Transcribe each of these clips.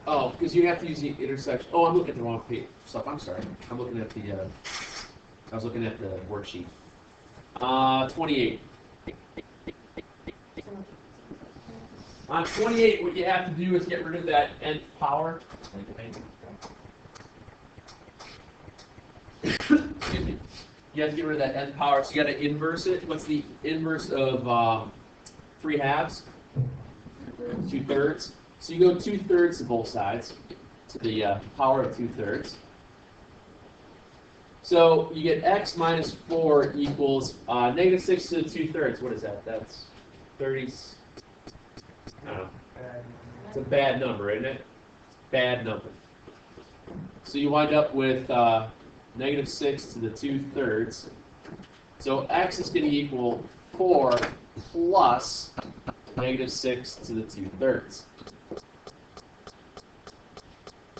Oh, because you have to use the intersection. Oh, I'm looking at the wrong page stuff. I'm sorry. I'm looking at the. I was looking at the worksheet. 28. On 28, what you have to do is get rid of that nth power. Excuse me. You have to get rid of that nth power, so you got to inverse it. What's the inverse of 3 halves? 2/3. So you go 2/3 to both sides, to the power of 2/3. So you get x minus 4 equals negative 6 to the 2/3. What is that? That's 30. I don't know. It's a bad number, isn't it? Bad number. So you wind up with negative 6 to the 2/3. So x is going to equal 4 plus negative 6 to the 2/3.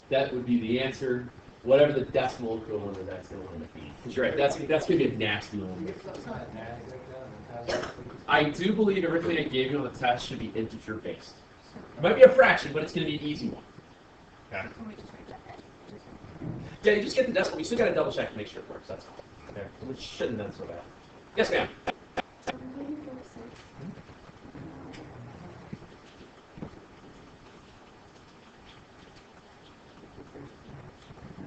That would be the answer, whatever the decimal equivalent of that's going to want to be. Because you're right, that's going to be a nasty one. I do believe everything I gave you on the test should be integer based. It might be a fraction, but it's going to be an easy one. Okay. Yeah, you just get the decimal. You still got to double check to make sure it works. That's all. Okay. Which shouldn't have been so bad. Yes, ma'am.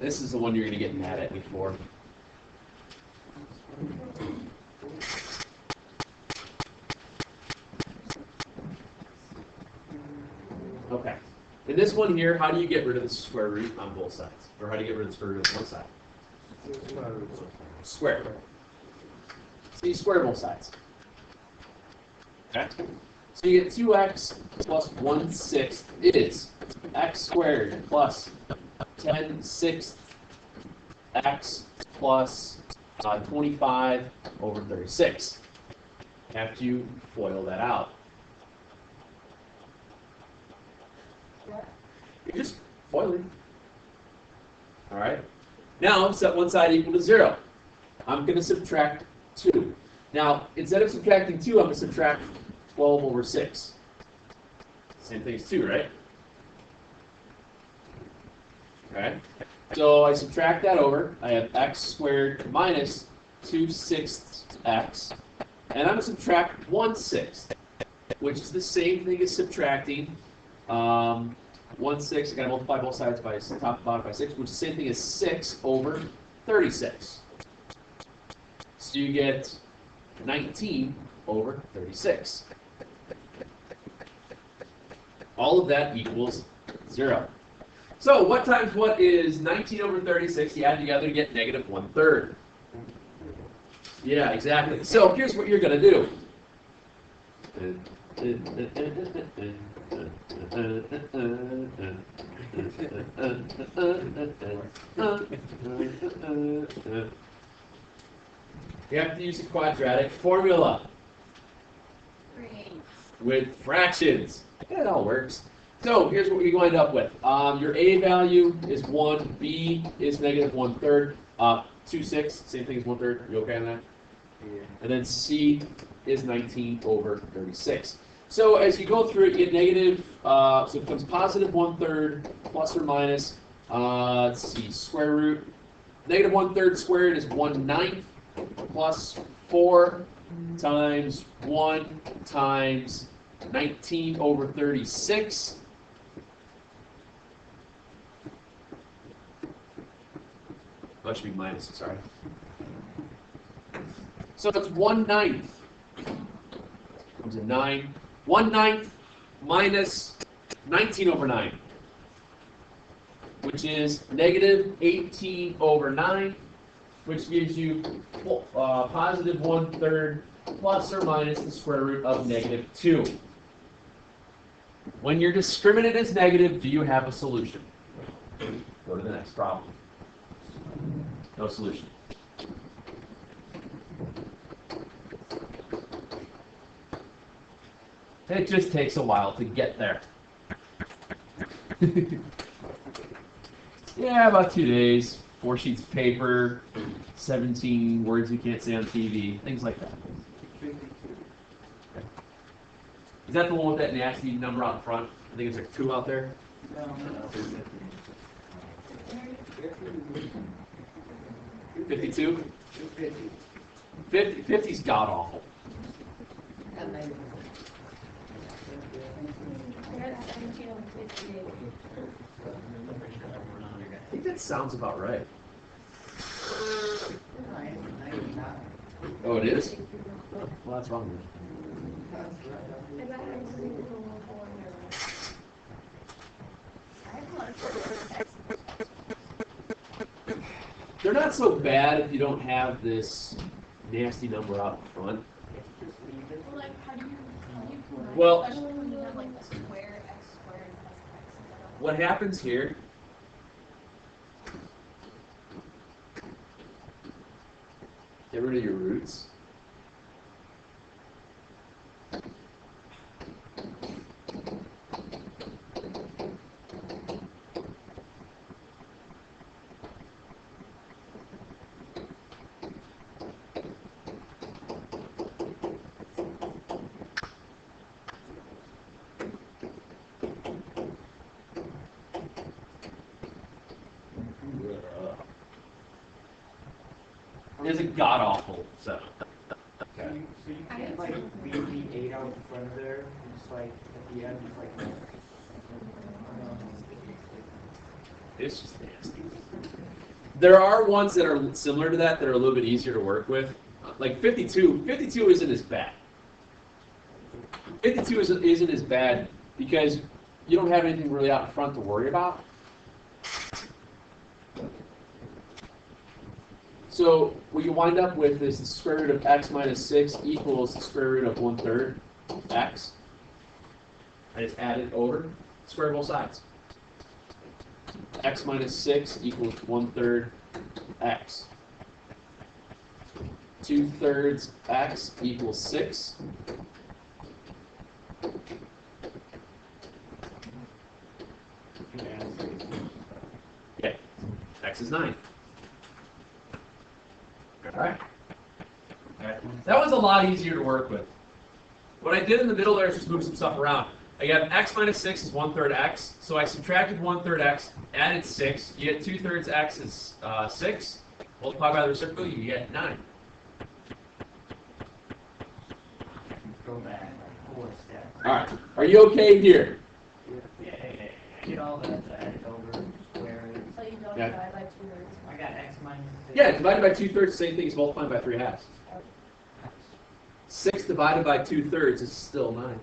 This is the one you're going to get mad at me for. Okay. In this one here, how do you get rid of the square root on both sides? Or how do you get rid of the square root on one side? Square. So you square both sides. Okay. So you get 2x plus 1/6 is x squared plus 10/6 x plus 25 over 36. After you FOIL that out. You're just FOILing. All right. Now set one side equal to 0. I'm going to subtract 2. Now, instead of subtracting 2, I'm going to subtract 12 over 6. Same thing as 2, right? Okay. So I subtract that over. I have x squared minus 2/6 x. And I'm going to subtract 1/6, which is the same thing as subtracting 1/6. I got to multiply both sides by top and bottom by 6, which is the same thing as 6 over 36. So you get 19 over 36. All of that equals 0. So what times what is 19 over 36? You add together to get negative 1/3. Yeah, exactly. So here's what you're going to do. You have to use a quadratic formula with fractions. It all works. So here's what we wind up with. Your A value is 1, B is negative 1/3, 2/6, same thing as 1/3. You okay on that? Yeah. And then C is 19 over 36. So as you go through it, you get negative, so it becomes positive 1/3 plus or minus, let's see, square root. Negative 1/3 squared is 1/9 plus 4 times 1 times 19 over 36. That should be minus, sorry. So it's 1/9. Comes in 9. 1/9 minus 19 over 9, which is negative 18 over 9, which gives you positive 1/3 plus or minus the square root of negative 2. When your discriminant is negative, do you have a solution? Go to the next problem. No solution. It just takes a while to get there. Yeah, about 2 days. 4 sheets of paper, 17 words you can't say on TV, things like that. Is that the one with that nasty number out front? I think it's like 2 out there. 52? 50's god awful. I think that sounds about right. Oh, it is? Well, that's wrong. They're not so bad if you don't have this nasty number out in front. Well, what happens here, get rid of your roots. It's a god awful setup. Okay. So you can't like leave the 8 out in front of there, just like at the end, just like. It's just nasty. There are ones that are similar to that that are a little bit easier to work with. Like 52. 52 isn't as bad. 52 isn't as bad because you don't have anything really out in front to worry about. So what you wind up with is the square root of x minus 6 equals the square root of 1/3 x. I just add it over, square both sides. X minus 6 equals 1/3 x. 2/3 x equals 6. Okay, x is 9. Alright. That was a lot easier to work with. What I did in the middle there is just move some stuff around. I got x minus 6 is 1/3 x, so I subtracted 1/3 x, added 6, you get 2/3 x is 6, multiply by the reciprocal, you get 9. Go back like 4 steps. Alright, are you okay here? Yeah. Get all that added over, square it. So you don't Yeah. divide by 2/3. I got x minus 6. Yeah, divided by 2/3, same thing as multiplying by 3/2. 6 divided by 2/3 is still 9.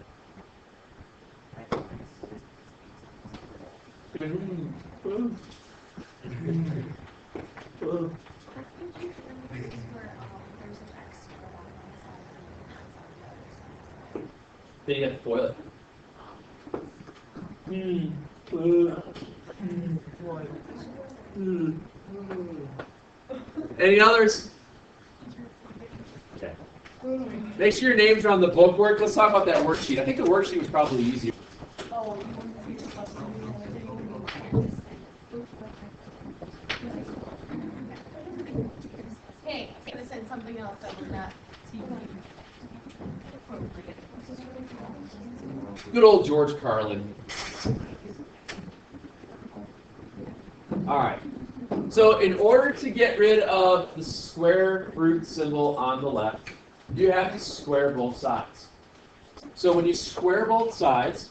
Then you have to foil it. Any others? Okay. Make sure your names are on the bookwork. Let's talk about that worksheet. I think the worksheet was probably easier. Oh, hey, I'm gonna send something else that was not TV. Good old George Carlin. All right. So in order to get rid of the square root symbol on the left, you have to square both sides. So when you square both sides,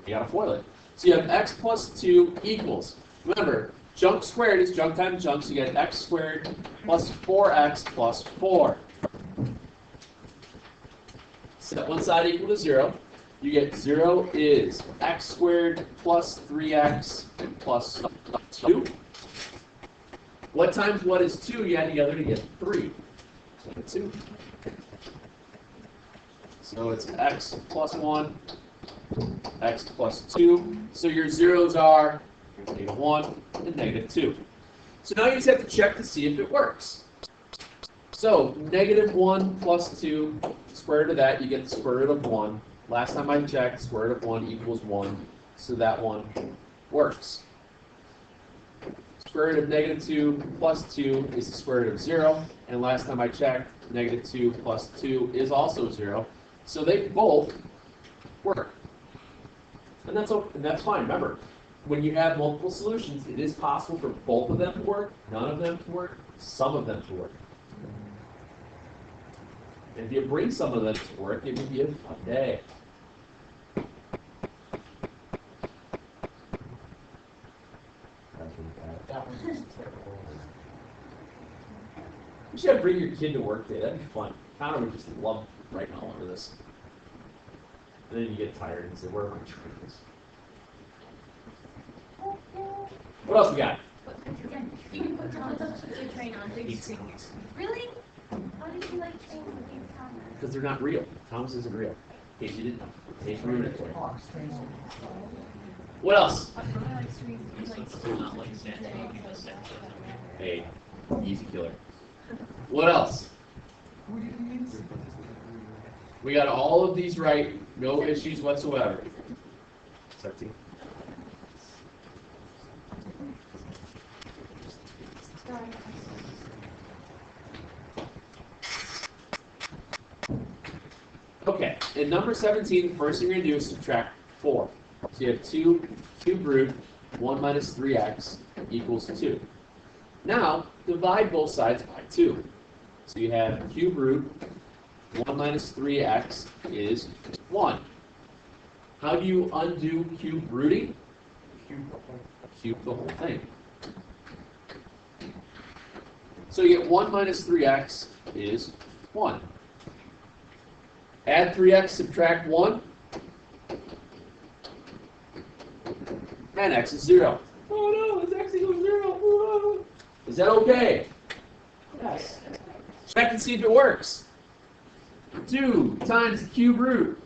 you gotta FOIL it. So you have x plus 2 equals. Remember, junk squared is junk times junk, so you get x squared plus 4x plus 4. Set one side equal to 0. You get 0 is x squared plus 3x plus 2. What times what is 2? You add together to get 3. So get 2. So it's x plus 1, x plus 2. So your zeros are -1 and -2. So now you just have to check to see if it works. So -1 plus 2, square root of that, you get the square root of 1. Last time I checked, square root of 1 equals 1. So that one works. Square root of -2 plus 2 is the square root of 0. And last time I checked, -2 plus 2 is also 0. So they both work. And that's fine. Remember, when you have multiple solutions, it is possible for both of them to work, none of them to work, some of them to work. And if you bring some of them to work, it will be a fun day. That one's just terrible. You should bring your kid to work day. That'd be fun. Connor would just love writing all over this. And then you get tired and say, where are my trains? What else we got? You can put Thomas up to the train on big screen. Really? How did you like trains with you, Thomas? Because they're not real. Thomas isn't real. In case you didn't know. In case you ruined it for you. What else? Hey, easy killer. What else? We got all of these right. No issues whatsoever. 17. Okay, in number 17, the first thing you're going to do is subtract 4. So you have 2 cubed root 1 minus 3x equals 2. Now, divide both sides by 2. So you have cube root 1 minus 3x is 1. How do you undo cube rooting? Cube the whole thing. So you get 1 minus 3x is 1. Add 3x, subtract 1. And x is 0. Oh no, it's x equals 0. Whoa. Is that okay? Yes. Check and see if it works. 2 times the cube root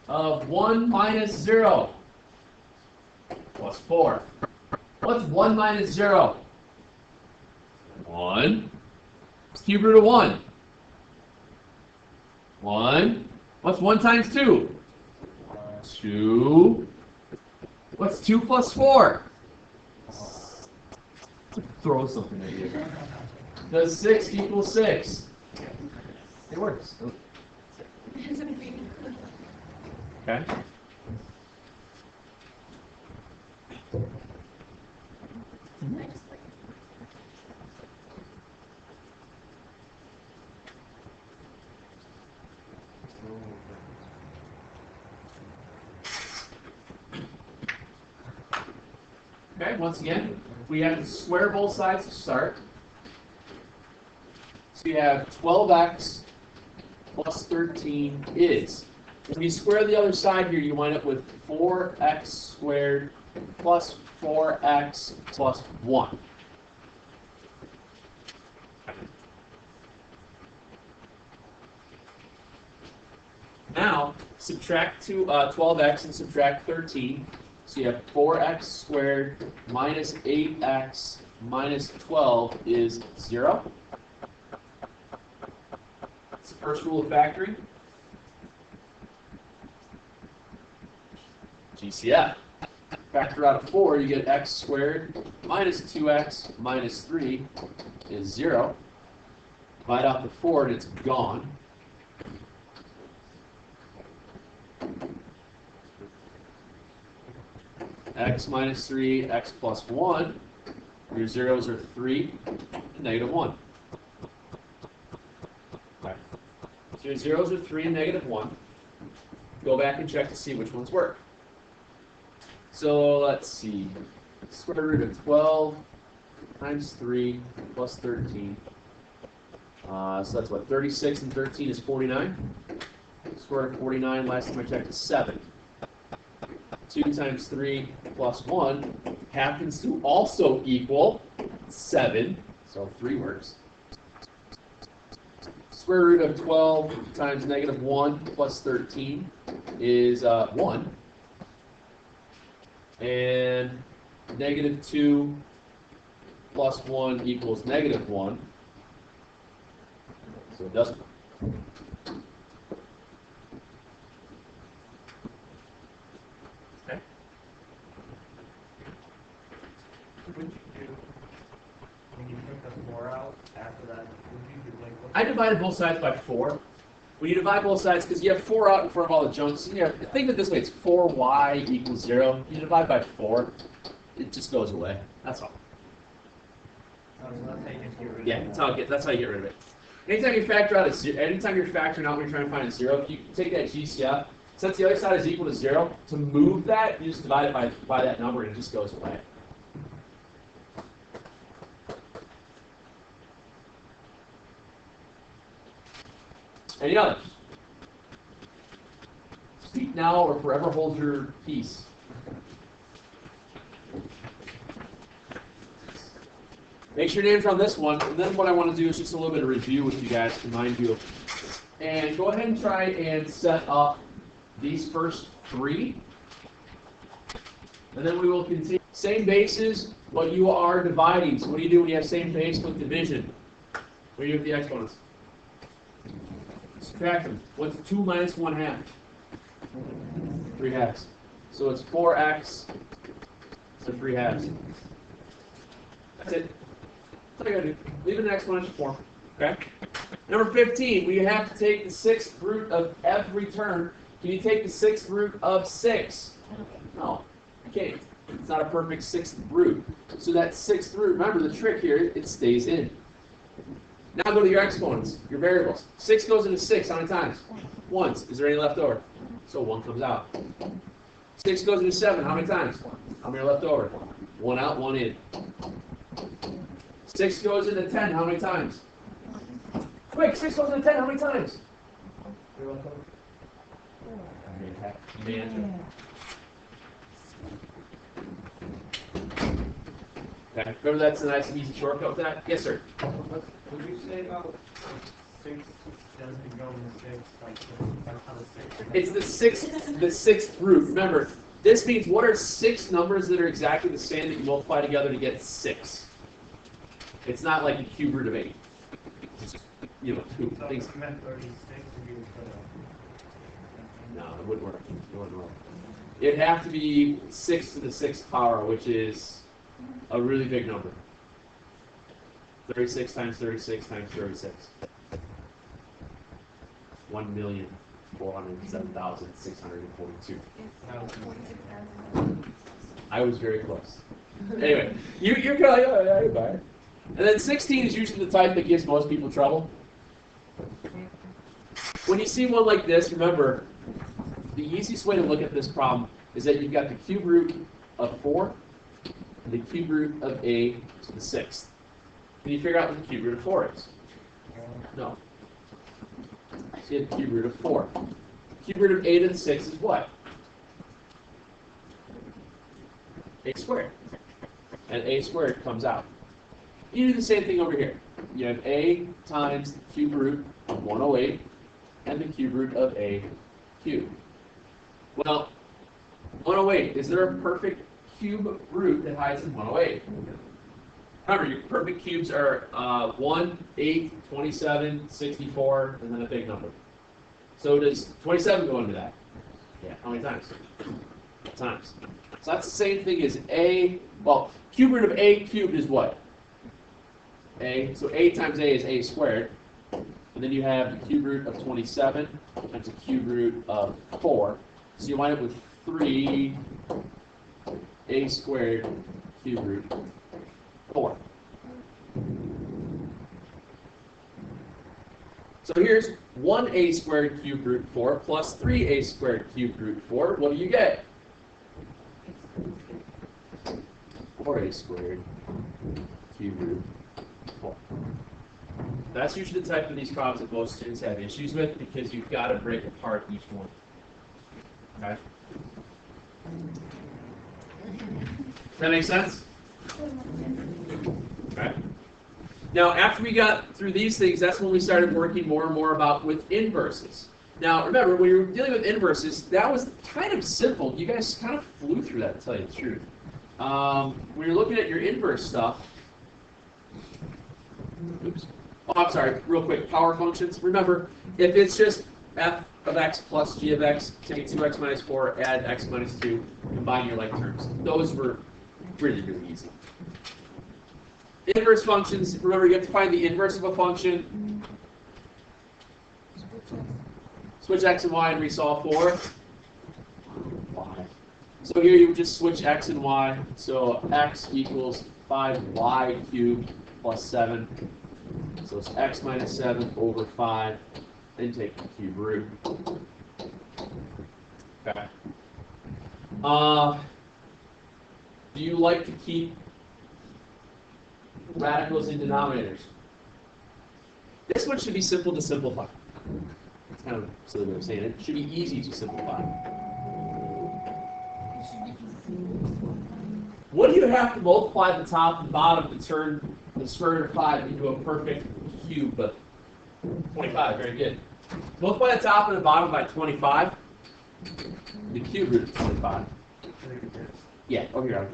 of 1 minus 0 plus 4. What's 1 minus 0? 1. It's cube root of 1. 1. What's 1 times 2? 2. What's 2 plus 4? Throw something at you. Does 6 equal 6? It works. Okay. Okay, once again, we have to square both sides to start. So you have 12x plus 13 is. When you square the other side here, you wind up with 4x squared plus 4x plus 1. Now, subtract 12x and subtract 13. So you have 4x squared minus 8x minus 12 is 0. That's the first rule of factoring. GCF. Factor out of 4, you get x squared minus 2x minus 3 is 0. Divide out the 4 and it's gone. X minus 3, x plus 1. Your zeros are 3 and negative 1. Okay. So your zeros are 3 and negative 1. Go back and check to see which ones work. So let's see. Square root of 12 times 3 plus 13. So that's what? 36 and 13 is 49. Square root of 49, last time I checked, is 7. 2 times 3 plus 1 happens to also equal 7. So 3 works. Square root of 12 times negative 1 plus 13 is 1. And negative 2 plus 1 equals negative 1. So it doesn't. Okay. Would you do, when you took the 4 out after that, would you do like? I divided both sides by 4. when you divide both sides, because you have 4 out in front of all the junk, so think of it this way, it's 4y equals 0. You divide by 4, it just goes away. That's all. So that's how you get rid of it. Yeah, that's how you get rid of it. Anytime you factor out anytime you're factoring out when you're trying to find a 0, if you take that GCF, since the other side is equal to 0, to move that, you just divide it by that number and it just goes away. Any others? Speak now or forever hold your peace. Make sure your names are on this one, and then what I want to do is just a little bit of review with you guys to remind you. And go ahead and try and set up these first 3. And then we will continue. Same bases, but you are dividing. So what do you do when you have same base with division? What do you do with the exponents? Subtract them. What's 2 minus 1/2? 3/2. So it's 4x to 3/2. That's it. That's all you gotta do. Leave it in exponential form. Okay? Number 15, we have to take the 6th root of every term. Can you take the 6th root of 6? No, you can't. It's not a perfect 6th root. So that 6th root, remember the trick here, it stays in. Now go to your exponents, your variables. 6 goes into 6, how many times? Once. Is there any left over? So 1 comes out. 6 goes into 7, how many times? How many are left over? 1 out, 1 in. 6 goes into 10, how many times? Quick, 6 goes into 10, how many times? Okay, remember that's a nice easy shortcut with that? Yes, sir. What did you say about 6 doesn't go in 6? Like, that's how the 6. It's the sixth root. Remember, this means what are 6 numbers that are exactly the same that you multiply together to get 6? It's not like the cube root of 8. It's, 2 So things. if you meant 36, if you would put No, it wouldn't work. It wouldn't work. It'd have to be 6 to the 6th power, which is a really big number. 36 times 36 times 36. 1,407,642. I was very close. Anyway, you're kind of like, oh, yeah, you're fine. And then 16 is usually the type that gives most people trouble. When you see one like this, remember, the easiest way to look at this problem is that you've got the cube root of 4 and the cube root of a to the 6th. Can you figure out what the cube root of 4 is? No. So you have the cube root of 4. Cube root of a to the 6 is what? A squared. And a squared comes out. You do the same thing over here. You have a times the cube root of 108 and the cube root of a cubed. Well, 108, is there a perfect cube root that hides in 108? Remember, your perfect cubes are 1, 8, 27, 64, and then a big number. So does 27 go into that? Yeah, how many times? Times. So that's the same thing as a, well, cube root of a cubed is what? A, so a times a is a squared. And then you have the cube root of 27 times the cube root of 4. So you wind up with 3 a squared cube root 4. So here's 1a squared cube root 4 plus 3a squared cube root 4. What do you get? 4a squared cube root 4. That's usually the type of these problems that most students have issues with because you've got to break apart each one. Okay? Does that make sense? Okay. Now, after we got through these things, that's when we started working more and more with inverses. Now, remember, when you're dealing with inverses, that was kind of simple. You guys kind of flew through that, to tell you the truth. When you're looking at your inverse stuff, oops. Oh, I'm sorry, real quick, power functions. Remember, if it's just f of x plus g of x, take 2x minus 4, add x minus 2, combine your like terms. Those were really, really easy. Inverse functions, remember you have to find the inverse of a function. Switch x and y and resolve for y. So here you would just switch x and y. So x equals 5y cubed plus 7. So it's x minus 7 over 5. Then take the cube root. Okay. Do you like to keep radicals in denominators? This one should be simple to simplify. It's kind of a silly way of saying it. It should be easy to simplify. What do you have to multiply the top and bottom to turn the square root of 5 into a perfect cube? 25, very good. Multiply the top and the bottom by 25. The cube root of 25. Yeah, over here.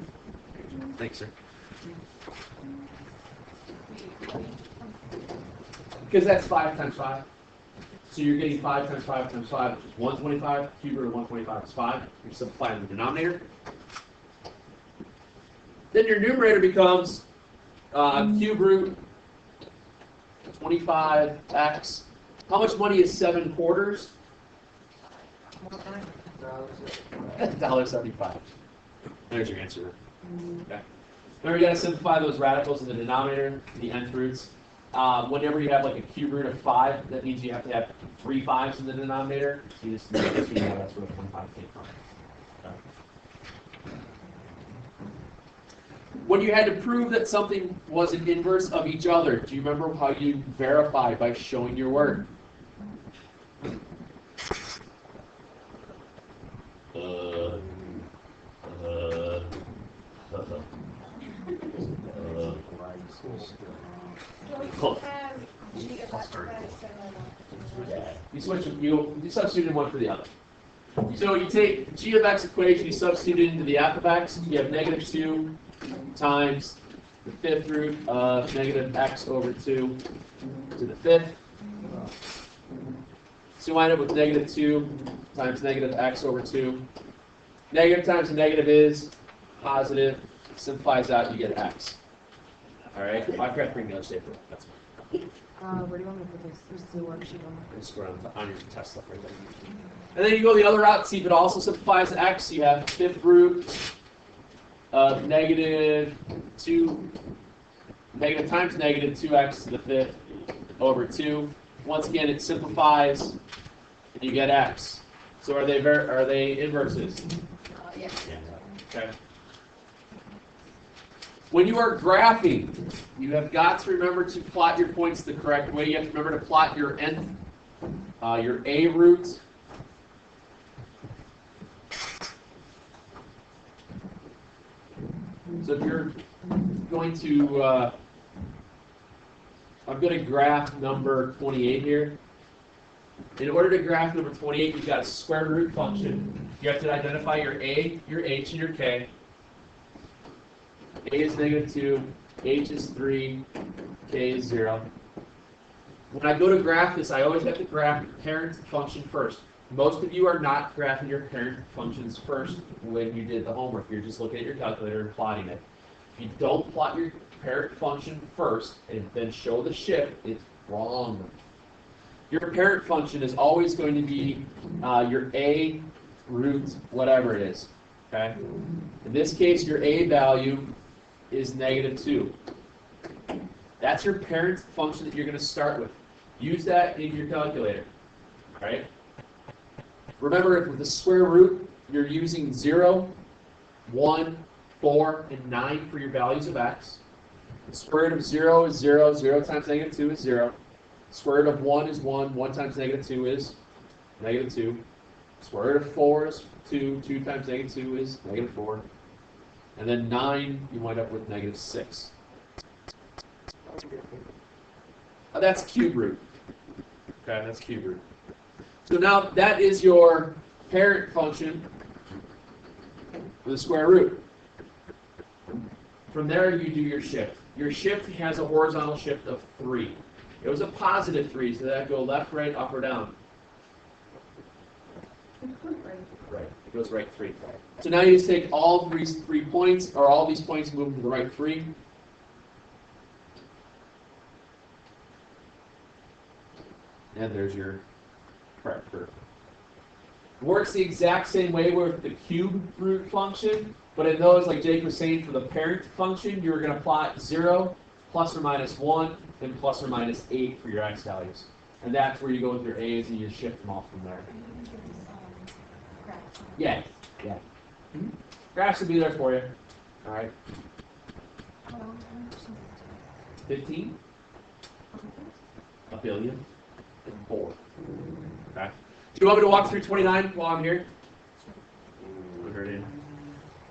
Thanks, sir. Because that's 5 times 5. So you're getting 5 times 5 times 5, which is 125. Cube root of 125 is 5. You're simplifying the denominator. Then your numerator becomes cube root 25x. How much money is 7 quarters? $1.75. There's your answer. Okay. Remember, you got to simplify those radicals in the denominator, the nth roots. Whenever you have like a cube root of 5, that means you have to have 3 5s in the denominator. So you just know that's where the 25 came from. Okay. When you had to prove that something was an inverse of each other, do you remember how you verify by showing your work? You substitute one for the other. So you take g of x equation, you substitute it into the f of x, you have negative 2 times the fifth root of negative x over 2 to the fifth. So you wind up with negative 2 times negative x over 2. Negative times a negative is positive. Simplifies out, you get x. All right? I forgot to bring the other paper. That's fine. Where do you want me to put this? This is the worksheet on the Just go on your test stuff right there. And then you go the other route, see if it also simplifies to x. You have fifth root of negative times negative 2x to the fifth over 2. Once again, it simplifies, and you get x. So are they inverses? yes. Okay. When you are graphing, you have got to remember to plot your points the correct way. You have to remember to plot your nth, your a root. So if you're going to, I'm going to graph number 28 here. In order to graph number 28, you've got a square root function. You have to identify your a, your h, and your k. A is negative 2, h is 3, k is 0. When I go to graph this, I always have to graph your parent function first. Most of you are not graphing your parent functions first when you did the homework. You're just looking at your calculator and plotting it. If you don't plot your parent function first and then show the shift, it's wrong. Your parent function is always going to be your a root whatever it is. Okay? In this case, your a value is negative 2. That's your parent function that you're going to start with. Use that in your calculator. All right? Remember, with the square root, you're using 0, 1, 4, and 9 for your values of x. The square root of 0 is 0. 0 times negative 2 is 0. Square root of 1 is 1. 1 times negative 2 is negative 2. Square root of 4 is 2. 2 times negative 2 is negative 4. And then 9, you wind up with negative 6. That's cube root. Okay, that's cube root. So now that is your parent function with the square root. From there, you do your shift. Your shift has a horizontal shift of 3. It was a positive 3, so that go left, right, up, or down. Right. It goes right 3. So now you just take all these 3 points, or all these points, move them to the right 3. And there's your correct curve. Works the exact same way with the cube root function, but in those, like Jake was saying, for the parent function, you're going to plot 0, plus or minus 1, then plus or minus 8 for your x values. And that's where you go with your a's and you shift them off from there. Yeah, yeah. Graphs will be there for you. All right. 15? A billion? And 4. Okay. Do you want me to walk through 29 while I'm here?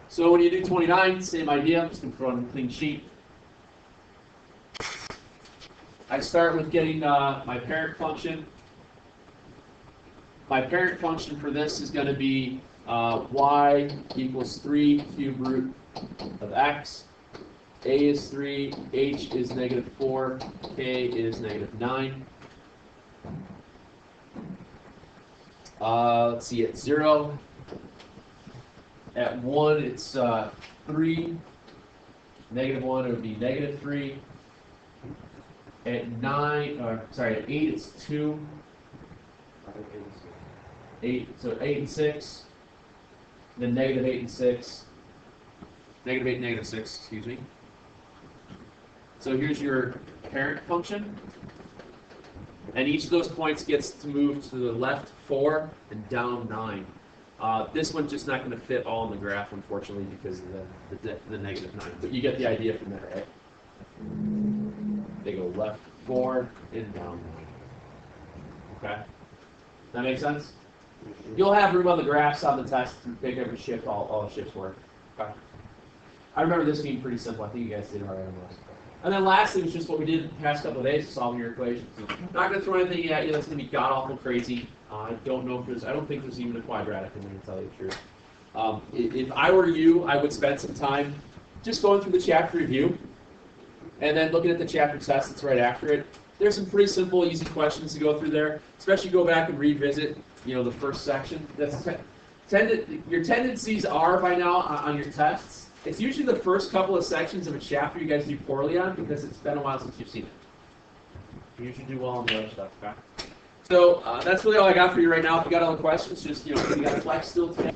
So when you do 29, same idea. I'm just going to throw in a clean sheet. I start with getting my parent function. My parent function for this is going to be y equals 3 cube root of x. A is 3, h is negative 4, k is negative 9. Let's see, at 0. At 1, it's 3. Negative 1, it would be negative 3. At 8, it's 2. 8, so 8 and 6. Then negative 8 and 6. Negative 8, negative 6, excuse me. So here's your parent function. And each of those points gets to move to the left 4 and down 9. This one's just not going to fit all in the graph, unfortunately, because of the negative 9. But you get the idea from there, right? They go left 4 and down 9. Okay? That make sense? You'll have room on the graphs on the test to pick every shift, all the shifts work. Okay? I remember this being pretty simple. I think you guys did it right on this. And then lastly was just what we did the past couple of days, solving your equations. Not going to throw anything at you that's going to be god-awful crazy. I don't know if there's, I don't think there's even a quadratic in there, to tell you the truth. If I were you, I would spend some time just going through the chapter review and then looking at the chapter test that's right after it. There's some pretty simple, easy questions to go through there, especially go back and revisit, the first section. That's your tendencies are by now on your tests. It's usually the first couple of sections of a chapter you guys do poorly on because it's been a while since you've seen it. You usually do well on the other stuff, okay? So that's really all I got for you right now. If you got other questions, just, you got a flex still today.